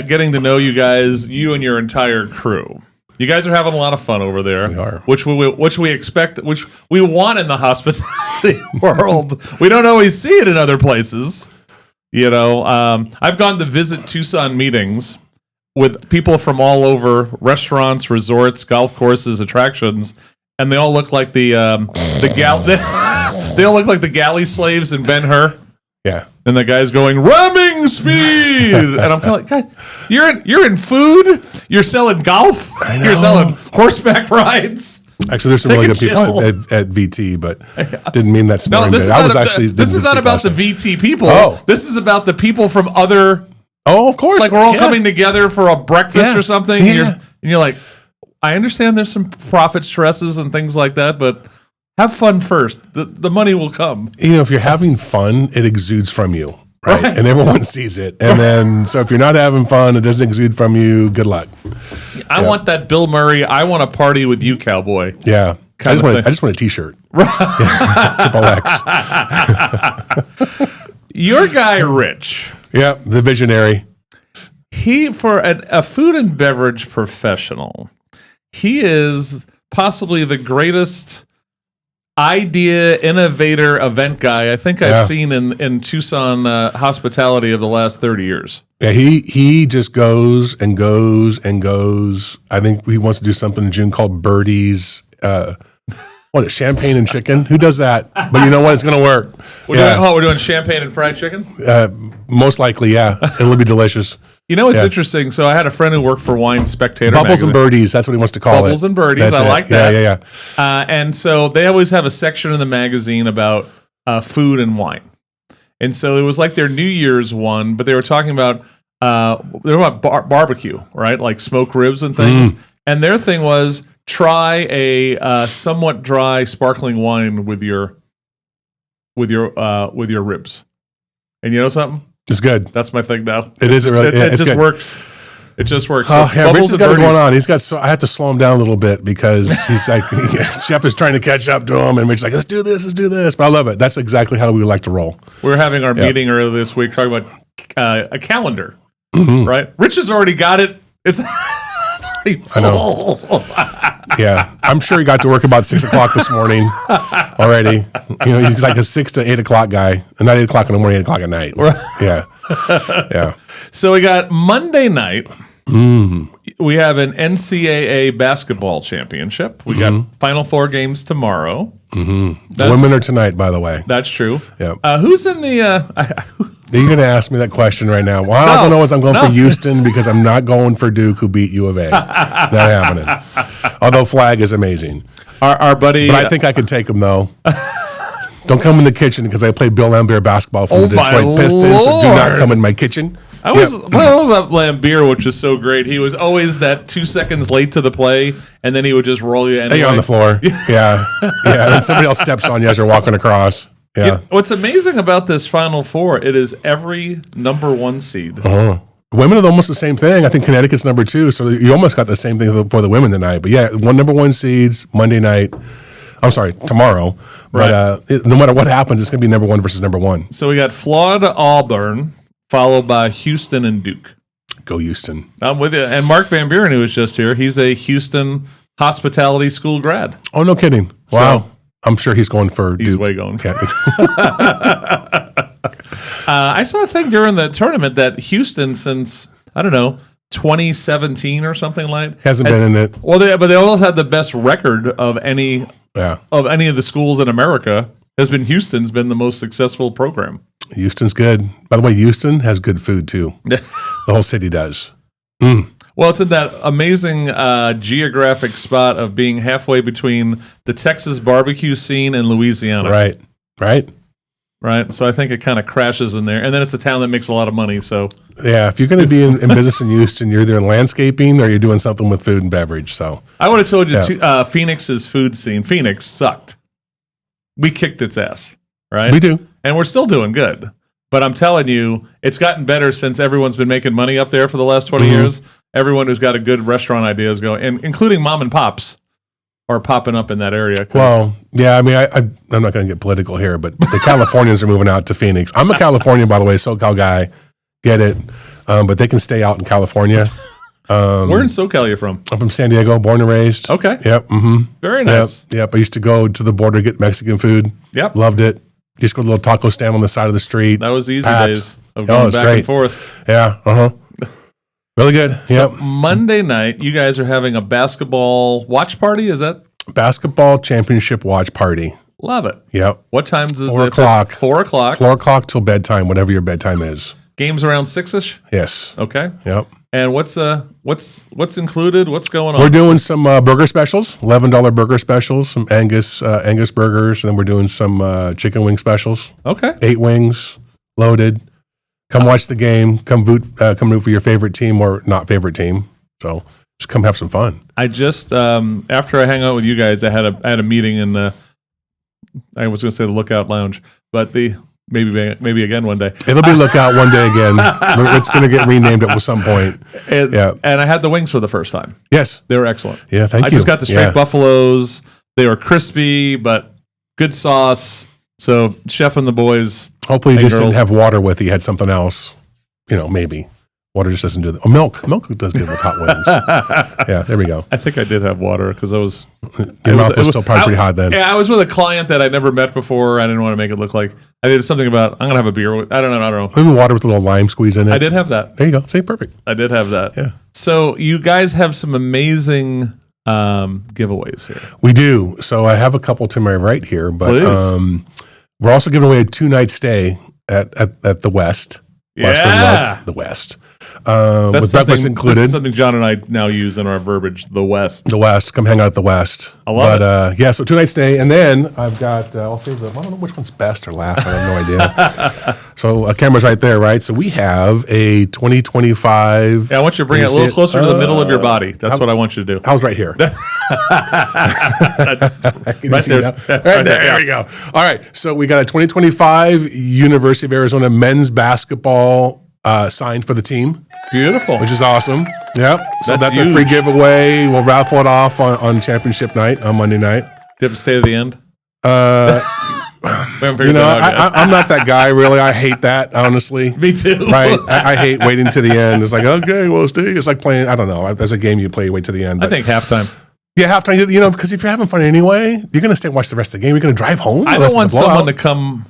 getting to know you guys, you and your entire crew. You guys are having a lot of fun over there. We are. Which we expect, which we want in the hospitality world. We don't always see it in other places. You know, I've gone to visit Tucson meetings with people from all over, restaurants, resorts, golf courses, attractions, and they all look like they all look like the galley slaves in Ben-Hur. Yeah. And the guy's going, ramming speed! And I'm kind of like, God, you're in food? You're selling golf? You're selling horseback rides? Actually, there's some really good people at VT, but didn't mean that's no. This is not about the VT people. Oh. This is about the people from other. Oh, of course. Like we're all coming together for a breakfast or something. Yeah. And you're like, I understand there's some profit stresses and things like that, but have fun first. The money will come. You know, if you're having fun, it exudes from you, right? And everyone sees it. And then, so if you're not having fun, it doesn't exude from you. Good luck. I want that Bill Murray. I want to party with you, cowboy. Yeah. I just want a T-shirt. Triple X. Your guy, Rich. Yeah, the visionary. He, for a food and beverage professional, he is possibly the greatest idea, innovator, event guy I think I've seen in Tucson hospitality of the last 30 years. Yeah, he just goes and goes and goes. I think he wants to do something in June called Birdie's. What is champagne and chicken? Who does that? But you know what? It's going to work. We're doing champagne and fried chicken? Most likely, yeah. It'll be delicious. You know, it's interesting. So I had a friend who worked for Wine Spectator Bubbles and Birdies. That's what he wants to call it. Bubbles and Birdies. I like that. Yeah. And so they always have a section in the magazine about food and wine. And so it was like their New Year's one, but they were talking about barbecue, right? Like smoked ribs and things. And their thing was try a somewhat dry sparkling wine with your ribs. And you know something? It's good. That's my thing now. It just good. Works. It just works. Oh, yeah, Rich has got it going on. I have to slow him down a little bit because he's like, Chef is trying to catch up to him, and Rich's like, let's do this. But I love it. That's exactly how we like to roll. We were having our meeting earlier this week talking about a calendar, right? Rich has already got it. It's already full. I know. Yeah, I'm sure he got to work about 6 o'clock this morning already. You know, he's like a 6 to 8 o'clock guy, and not 8 o'clock in the morning, 8 o'clock at night. Yeah. So we got Monday night. We have an NCAA basketball championship. We got Final Four games tomorrow. The women are tonight, by the way. That's true. Yeah. Who's in the? You're going to ask me that question right now. Well, I don't know is I'm going for Houston because I'm not going for Duke, who beat U of A. Not happening. Although Flag is amazing. Our buddy, but I think I could take him though. Don't come in the kitchen because I play Bill Lambier basketball for the Detroit Pistons. So do not come in my kitchen. I love Lambier, which is so great. He was always that 2 seconds late to the play, and then he would just roll you anyway. You're on the floor. Yeah. And then somebody else steps on you as you're walking across. Yeah. What's amazing about this Final Four, it is every number one seed. Women are almost the same thing. I think Connecticut's number 2, so you almost got the same thing for the women tonight. But yeah, number 1 seeds Monday night. I'm sorry, tomorrow. Right. But no matter what happens, it's going to be number 1 versus number 1. So we got Florida, Auburn, followed by Houston and Duke. Go Houston. I'm with you. And Mark Van Buren, who was just here, he's a Houston hospitality school grad. Oh, no kidding. Wow. So, I'm sure he's going for Duke. He's way going. Yeah. I saw a thing during the tournament that Houston, since, I don't know, 2017 or something like hasn't been in it. Well, but they always had the best record of any of the schools in America. Has been Houston's been the most successful program. Houston's good. By the way, Houston has good food too. The whole city does. Well, it's in that amazing geographic spot of being halfway between the Texas barbecue scene and Louisiana. Right. So I think it kind of crashes in there. And then it's a town that makes a lot of money. So yeah, if you're going to be in business in Houston, you're either in landscaping or you're doing something with food and beverage. So I would have told you Phoenix's food scene. Phoenix sucked. We kicked its ass, right? We do. And we're still doing good. But I'm telling you, it's gotten better since everyone's been making money up there for the last 20 years. Everyone who's got a good restaurant idea is going, and including mom and pops are popping up in that area. Well, yeah, I mean, I'm not going to get political here, but the Californians are moving out to Phoenix. I'm a Californian, by the way, SoCal guy. Get it. but they can stay out in California. Where in SoCal are you from? I'm from San Diego, born and raised. Okay. Yep. Mm-hmm. Very nice. Yep. I used to go to the border, get Mexican food. Yep. Loved it. Just go to a little taco stand on the side of the street. That was the easy Packed. days of going it's back great. and forth. Yeah. Really good. So Yep. Monday night, you guys are having a basketball watch party. Is that? Basketball championship watch party. Love it. Yep. What times is 4 the o'clock. 4 o'clock. 4 o'clock till bedtime, whatever your bedtime is. Games around 6ish. Yes. Okay. Yep. And what's included? What's going on? We're doing some burger specials, $11 burger specials, some Angus burgers, and then we're doing some chicken wing specials. Okay. 8 wings, loaded. Come watch the game. Come root for your favorite team or not favorite team. So just come have some fun. I just after I hang out with you guys, I had a meeting in the. I was going to say the Lookout Lounge, but maybe again one day. It'll be Lookout one day again. It's going to get renamed at some point. And I had the wings for the first time. Yes. They were excellent. Yeah, thank you. I just got the straight buffaloes. They were crispy, but good sauce. So chef and the boys. Hopefully you just didn't have water with it. You had something else. Maybe. Water just doesn't do that. Oh, milk. Milk does good with hot wings. Yeah, there we go. I think I did have water because I was. Your mouth was still probably pretty hot then. Yeah, I was with a client that I'd never met before. I didn't want to make it look like I did something about I'm gonna have a beer. I don't know. Maybe water with a little lime squeeze in it. I did have that. There you go. See, perfect. I did have that. Yeah. So you guys have some amazing giveaways here. We do. So I have a couple to my right here, but we're also giving away a 2-night stay at the West. Westward Love, the West. With breakfast included. That's something John and I now use in our verbiage, the West. The West. Come hang out at the West. I love it. Yeah, so 2-night stay. And then I've got, I'll save I don't know which one's best or last. I have no idea. So camera's right there, right? So we have a 2025. Yeah, I want you to bring it a little closer to the middle of your body. That's what I want you to do. I was right here. That's right there. Right there we go. All right. So we got a 2025 University of Arizona men's basketball signed for the team. Beautiful. Which is awesome. Yep. So that's huge. a free giveaway. We'll raffle it off on championship night, on Monday night. Do you have to stay to the end? I'm not that guy, really. I hate that, honestly. Me too. Right? I hate waiting to the end. It's like, okay, well, stay. It's like playing, I don't know. There's a game you play, you wait to the end. I think halftime. Yeah, halftime, because if you're having fun anyway, you're going to stay and watch the rest of the game. You're going to drive home. I don't want someone to come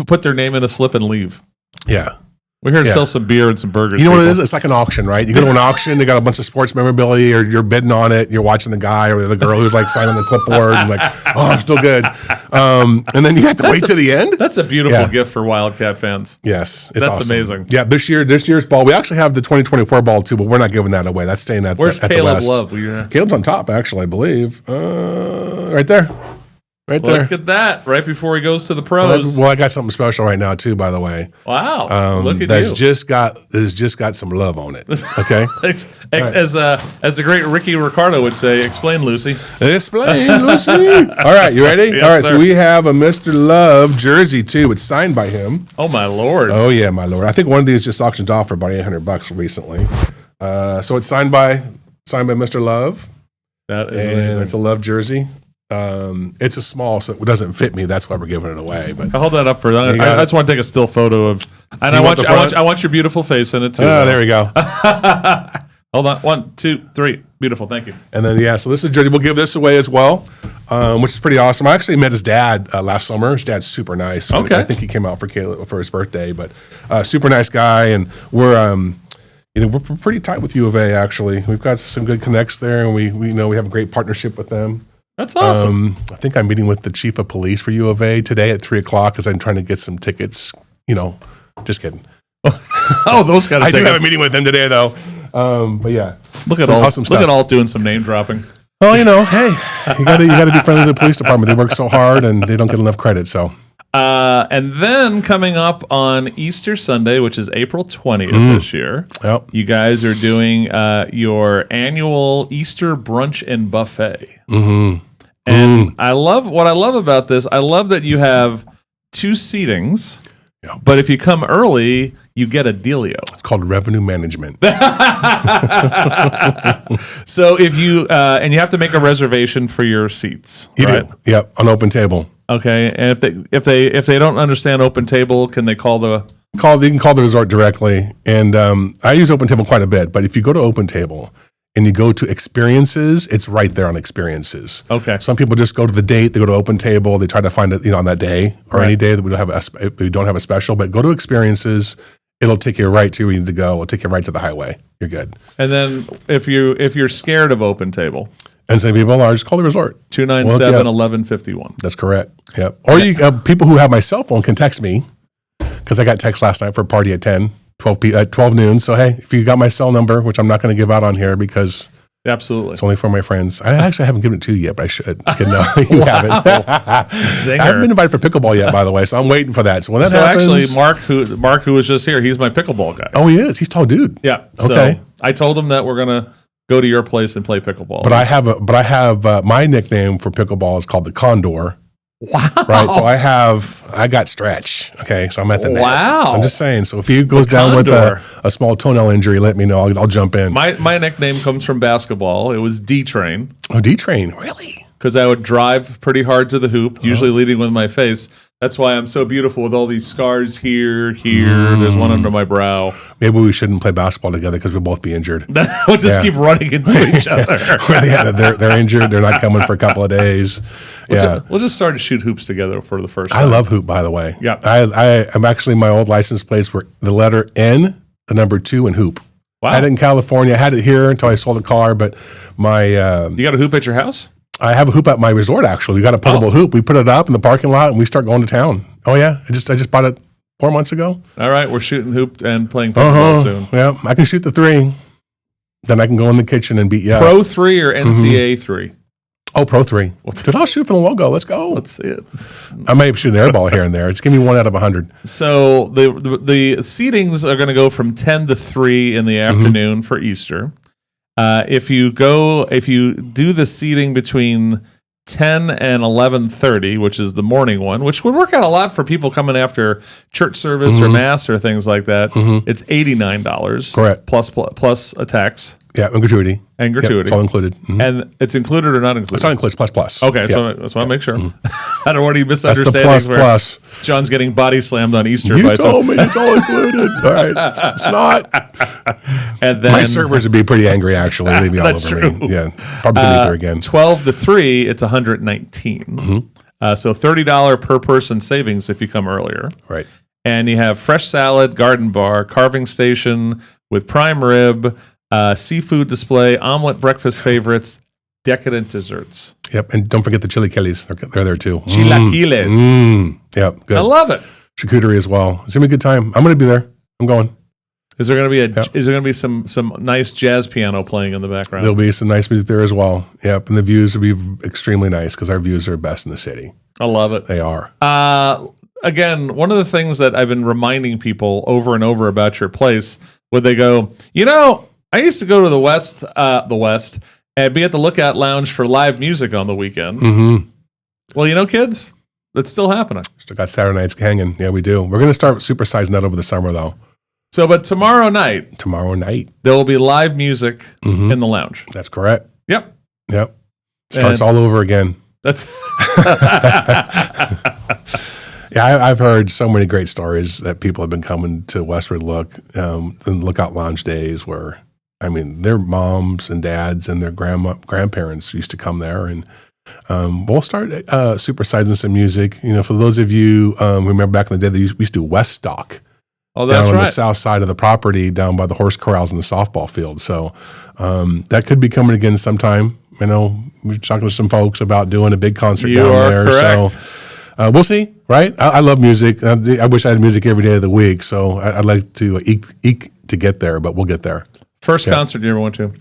put their name in a slip and leave. Yeah. We're here to sell some beer and some burgers. You know what it is? It's like an auction, right? You go to an auction, they got a bunch of sports memorabilia, or you're bidding on it, you're watching the guy or the girl who's like signing the clipboard and like, oh, I'm still good. And then you have to wait to the end. That's a beautiful gift for Wildcat fans. Yes. That's awesome. amazing. Yeah, this year's ball, we actually have the 2024 ball too, but we're not giving that away. That's staying at Where's the Caleb West. Love? Caleb's on top, actually, I believe. Right there. Right there. Look at that! Right before he goes to the pros. Well, I got something special right now too, by the way. Wow! Look at that's you. just got some love on it. Okay. As the great Ricky Ricardo would say, explain, Lucy. Explain, Lucy. All right, you ready? Yes, all right, sir. so we have a Mr. Love jersey too. It's signed by him. Oh my lord! Oh yeah, my lord. I think one of these just auctioned off for about $800 recently. So it's signed by Mr. Love. That is and amazing. it's a Love jersey. It's a small, so it doesn't fit me. That's why we're giving it away. But I'll hold that up for. I just want to take a still photo of. And I want your beautiful face in it too. Oh, there we go. Hold on, 1, 2, 3. Beautiful, thank you. And then so this is jersey. We'll give this away as well, which is pretty awesome. I actually met his dad last summer. His dad's super nice. Okay. I think he came out for Caleb for his birthday, but super nice guy. And we're we're pretty tight with U of A. Actually, we've got some good connects there, and we know we have a great partnership with them. That's awesome. I think I'm meeting with the chief of police for U of A today at 3:00 because I'm trying to get some tickets. Just kidding. Oh, those kind of I tickets. do have a meeting with them today though. But yeah, Look at some all. awesome Look stuff. at all doing some name dropping. Well, hey, you gotta be friendly to the police department. They work so hard and they don't get enough credit. So. And then coming up on Easter Sunday, which is April 20th this year, you guys are doing your annual Easter brunch and buffet. Mm-hmm. And what I love about this. I love that you have 2 seatings, but if you come early, you get a dealio. It's called revenue management. So if you and you have to make a reservation for your seats, You right? do. Yep, on open table. Okay, and if they don't understand open table, can they call the You can call the resort directly, and I use OpenTable quite a bit. But if you go to OpenTable and you go to experiences, it's right there on experiences. Okay. Some people just go to the date. They go to OpenTable. They try to find it, on that day or any day that we don't have a special. But go to experiences. It'll take you right to where you need to go. It'll take you right to the highway. You're good. And then if you're scared of OpenTable, and some people are, just call the resort. 297-1151. That's correct. Yep. Or people who have my cell phone can text me, because I got text last night for a party at 12 noon. So, hey, if you got my cell number, which I'm not going to give out on here because absolutely, it's only for my friends. I actually haven't given it to you yet, but I should. No, you haven't. Zinger. I haven't been invited for pickleball yet, by the way, so I'm waiting for that. So when that happens, actually, Mark, who was just here, he's my pickleball guy. Oh, he is. He's a tall dude. Yeah. Okay. So I told him that we're gonna go to your place and play pickleball. But I have my nickname for pickleball is called the Condor. Wow. Right. So I got stretch. Okay. So I'm at the net. Wow. I'm just saying. So if he goes down with a small toenail injury, let me know. I'll jump in. My nickname comes from basketball. It was D-Train. Oh, D-Train. Really? Because I would drive pretty hard to the hoop, usually leading with my face. That's why I'm so beautiful with all these scars here. There's one under my brow. Maybe we shouldn't play basketball together because we'll both be injured. We'll just keep running into each other. They're injured. They're not coming for a couple of days. We'll just start to shoot hoops together for the first time. I love hoop, by the way. Yeah. I'm actually, my old license plates were the letter N, the number 2, and hoop. Wow. I had it in California. I had it here until I sold the car, but you got a hoop at your house? I have a hoop at my resort, actually. We got a portable hoop. We put it up in the parking lot, and we start going to town. Oh, yeah. I just bought it 4 months ago. All right. We're shooting hoop and playing pickleball soon. Yeah. I can shoot the 3. Then I can go in the kitchen and beat you up. Pro 3 or NCAA 3? Oh, Pro 3. Dude, I'll shoot from the logo. Let's go. Let's see it. I may shoot an air ball here and there. Just give me 1 out of 100. So the seatings are going to go from 10 to 3 in the afternoon for Easter. If you do the seating between 10 and 11:30, which is the morning one, which would work out a lot for people coming after church service or mass or things like that, it's $89. Correct. Plus a tax. Yeah, and gratuity. And gratuity. Yep, it's all included. And it's included or not included? It's not included. It's plus. Okay, Yep. so I just want to make sure. I don't want any misunderstandings. That's the plus. John's getting body slammed on Easter. You told me it's all included. All right, it's not. And then my servers would be pretty angry. Actually, they'd be all That's over true. me. Yeah, probably be there again. 12 to 3, it's $119. So $30 per person savings if you come earlier. Right. And you have fresh salad, garden bar, carving station with prime rib, seafood display, omelet breakfast favorites, decadent desserts. Yep, and don't forget the chilaquiles. They're there too. Chilaquiles. Yep, good. I love it. Charcuterie as well. It's gonna be a good time. I'm gonna be there. I'm going. Is there going to be some nice jazz piano playing in the background? There'll be some nice music there as well. Yep, and the views will be extremely nice because our views are best in the city. I love it. They are. Again, one of the things that I've been reminding people over and over about your place, when they go, I used to go to the West, and be at the Lookout Lounge for live music on the weekend. Well, kids, it's still happening. Still got Saturday nights hanging. Yeah, we do. We're going to start supersizing that over the summer, though. So, but tomorrow night, there will be live music in the lounge. That's correct. Yep. Starts all over again. That's. Yeah, I've heard so many great stories that people have been coming to Westward and Lookout Lounge days where, their moms and dads and their grandparents used to come there, and we'll start supersizing some music. For those of you who remember back in the day, we used to do West Stock. Oh, that's down on right. the south side of the property, down by the horse corrals and the softball field. So that could be coming again sometime. We're talking to some folks about doing a big concert down there. Correct. So we'll see, right? I love music. I wish I had music every day of the week. So I'd like to eke to get there, but we'll get there. First concert you ever went to?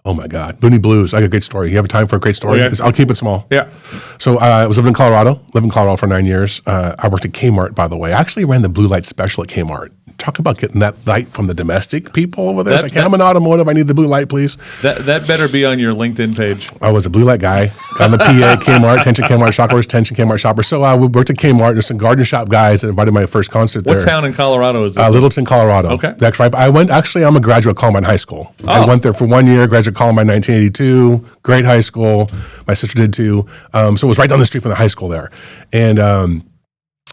Oh, my God. Looney Blues. I got a great story. You have time for a great story? Yeah. I'll keep it small. Yeah. So I was living in Colorado. Lived in Colorado for 9 years. I worked at Kmart, by the way. I actually ran the blue light special at Kmart. Talk about getting that light from the domestic people over there. It's like, I'm an automotive. I need the blue light, please. That better be on your LinkedIn page. I was a blue light guy. Got on the PA, Kmart, attention Kmart shoppers, attention Kmart shoppers. So I worked at Kmart. There's some garden shop guys that invited my first concert there. What town in Colorado is this? Littleton, Colorado. Okay. That's right. I'm a graduate of Columbine High School. I went there for 1 year, graduate Columbine 1982. Great high school. My sister did too. So it was right down the street from the high school there. And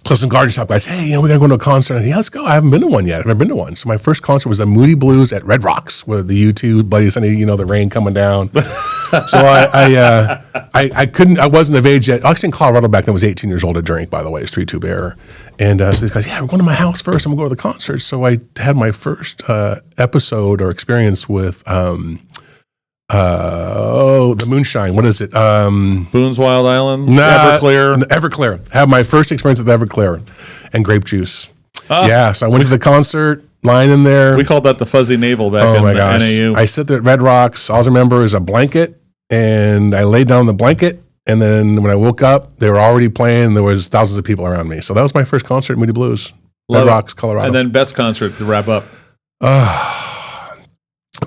Pleasant Garden Shop guys, hey, we're going to go to a concert. I think, yeah, let's go. I haven't been to one yet. I've never been to one. So my first concert was the Moody Blues at Red Rocks with the U2, Bloody Sunday, the rain coming down. So I couldn't, I wasn't of age yet. Actually, in Colorado back then, I was 18 years old to drink, by the way, street tube air. And so these guys, yeah, we're going to my house first. I'm going to go to the concert. So I had my first episode or experience with, the moonshine. What is it? Boone's Wild Island? Everclear. Had my first experience with Everclear and grape juice. Yeah, so I went to the concert, lying in there. We called that the fuzzy navel back in the NAU. I sit there at Red Rocks. All I remember is a blanket, and I laid down on the blanket, and then when I woke up, they were already playing. There was thousands of people around me. So that was my first concert at Moody Blues. Red Rocks, Colorado. And then best concert to wrap up.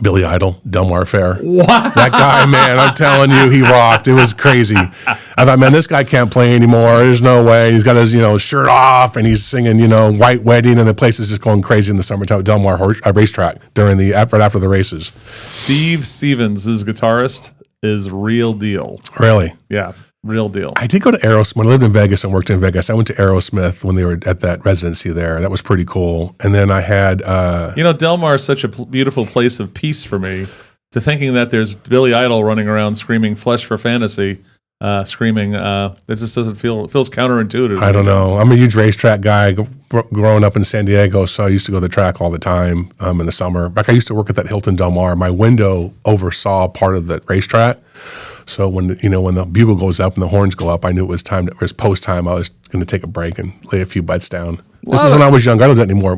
Billy Idol, Del Mar Fair. What? That guy, man, I'm telling you, he rocked. It was crazy. I thought, man, this guy can't play anymore. There's no way. He's got his, shirt off, and he's singing, White Wedding, and the place is just going crazy in the summertime. Del Mar racetrack right after the races. Steve Stevens, his guitarist, is real deal. Really? Yeah. Real deal. I did go to Aerosmith. When I lived in Vegas and worked in Vegas, I went to Aerosmith when they were at that residency there. That was pretty cool. And then I had... Del Mar is such a beautiful place of peace for me. To thinking that there's Billy Idol running around screaming Flesh for Fantasy, it just doesn't feel... It feels counterintuitive. I don't know. I'm a huge racetrack guy growing up in San Diego, so I used to go to the track all the time in the summer. Like I used to work at that Hilton Del Mar. My window oversaw part of the racetrack. So when the bugle goes up and the horns go up, I knew it was post time. I was going to take a break and lay a few butts down. This is when I was young. I don't do that anymore.